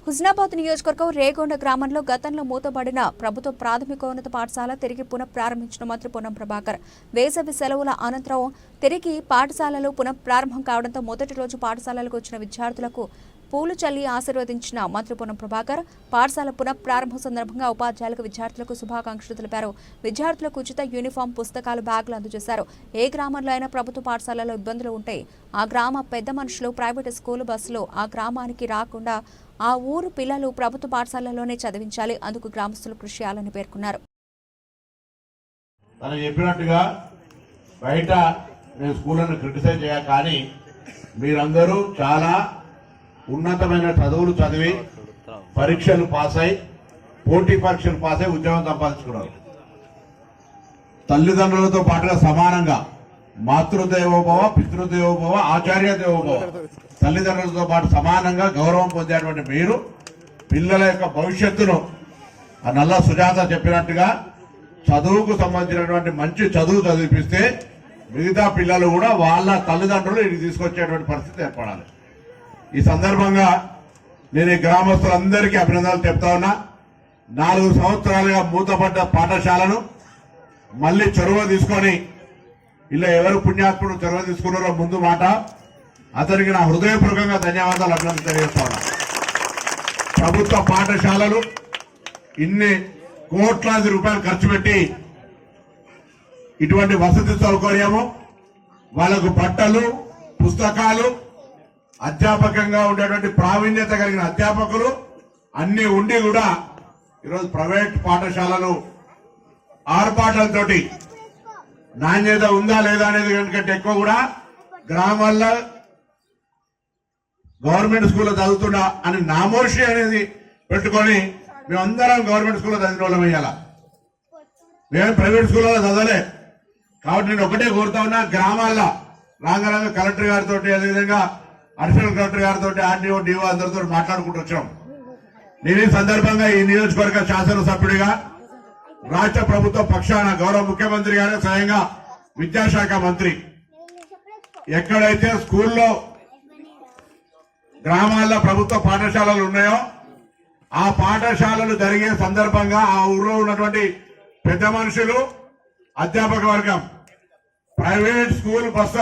హుస్నాబాద్ నియోజకవర్గం రేగొండ గ్రామంలో గతంలో మూతబడిన ప్రభుత్వ ప్రాథమికోన్నత పాఠశాల తిరిగి పునఃప్రారంభించిన మంత్రి పొన్నం ప్రభాకర్. వేసవి సెలవుల అనంతరం తిరిగి పాఠశాలలు పునఃప్రారంభం కావడంతో మొదటి రోజు పాఠశాలలకు వచ్చిన విద్యార్థులకు పూలు చల్లి ఆశీర్వదించిన మంత్రి పొన్నం ప్రభాకర్ పాఠశాల పునఃప్రారంభం సందర్భంగా ఉపాధ్యాయులకు విద్యార్థులకు శుభాకాంక్షలు తెలిపారు. విద్యార్థులకు ఉచిత యూనిఫామ్, పుస్తకాలు, బ్యాగులు అందజేశారు. ఏ గ్రామంలో అయినా ప్రభుత్వ పాఠశాలలో ఇబ్బందులు ఉంటే ఆ గ్రామ పెద్ద మనుషులు ప్రైవేటు స్కూలు బస్సులో ఆ గ్రామానికి రాకుండా ఆ ఊరు పిల్లలు ప్రభుత్వ పాఠశాలలోనే చదివించాలి. అందుకు గ్రామస్తులు కృషి చేయాలని పేర్కొన్నారు. చెప్పినట్టుగా బయట నేను స్కూళ్ళను క్రిటిసైజ్ చేయాలి, కానీ మీరందరూ చాలా ఉన్నతమైన చదువులు చదివి పరీక్షలు పాస్ అయి పోటీ పరీక్షలు పాస్ అయి ఉద్యోగం సంపాదించుకున్నారు. తల్లిదండ్రులతో పాటుగా సమానంగా మాతృదేవోభవ, పితృదేవోభవ, ఆచార్య దేవోభవ, తల్లిదండ్రులతో పాటు సమానంగా గౌరవం పొందేటువంటి మీరు పిల్లల యొక్క భవిష్యత్తును ఆ నల్ల సుజాత చెప్పినట్టుగా చదువుకు సంబంధించినటువంటి మంచి చదువు చదివిపిస్తే మిగతా పిల్లలు కూడా వాళ్ళ తల్లిదండ్రులు ఇక్కడికి తీసుకొచ్చేటువంటి పరిస్థితి ఏర్పడాలి. ఈ సందర్భంగా నేను ఈ గ్రామస్తులందరికీ అభినందనలు చెప్తా ఉన్నా. 4 సంవత్సరాలుగా మూతపడ్డ పాఠశాలను మళ్లీ చొరవ తీసుకొని ఇలా ఎవరు పుణ్యాత్ముడు చొరవ తీసుకున్నారో ముందు మాట అతనికి నా హృదయపూర్వకంగా ధన్యవాదాలు, అభినందనలు తెలియజేస్తా ఉన్నా. ప్రభుత్వ పాఠశాలలు ఇన్ని కోట్లాది రూపాయలు ఖర్చు పెట్టి ఇటువంటి వసతి సౌకర్యము, వాళ్లకు బట్టలు, పుస్తకాలు, అధ్యాపకంగా ఉండేటువంటి ప్రావీణ్యత కలిగిన అధ్యాపకులు అన్ని ఉండి కూడా ఈరోజు ప్రైవేట్ పాఠశాలలు ఆర్పాటలతోటి నాణ్యత ఉందా లేదా అనేది కంటే ఎక్కువ కూడా గ్రామాల్లో గవర్నమెంట్ స్కూల్లో చదువుతున్నా అని నామోషి అనేది పెట్టుకొని మేమందరం గవర్నమెంట్ స్కూల్లో చదివిన వాళ్ళం వేయాల, మేము ప్రైవేట్ స్కూల్లో చదవలే. కాబట్టి నేను ఒకటే కోరుతా ఉన్నా, గ్రామాల్లో రాంగరంగ కలెక్టర్ గారితో, అదేవిధంగా అడిషనల్ కలెక్టర్ గారితో, ఆర్డీఓ, డిఓ అందరితో మాట్లాడుకుంటూ వచ్చాం. నేను ఈ సందర్భంగా ఈ నియోజకవర్గ శాసనసభ్యుడిగా రాష్ట్ర ప్రభుత్వ పక్షాన గౌరవ ముఖ్యమంత్రి గారు స్వయంగా విద్యాశాఖ మంత్రి ఎక్కడైతే స్కూల్లో గ్రామాల్లో ప్రభుత్వ పాఠశాలలు ఉన్నాయో ఆ పాఠశాలలు జరిగే సందర్భంగా ఆ ఊర్లో ఉన్నటువంటి పెద్ద మనుషులు, అధ్యాపక వర్గం, ప్రైవేట్ స్కూల్ బస్సు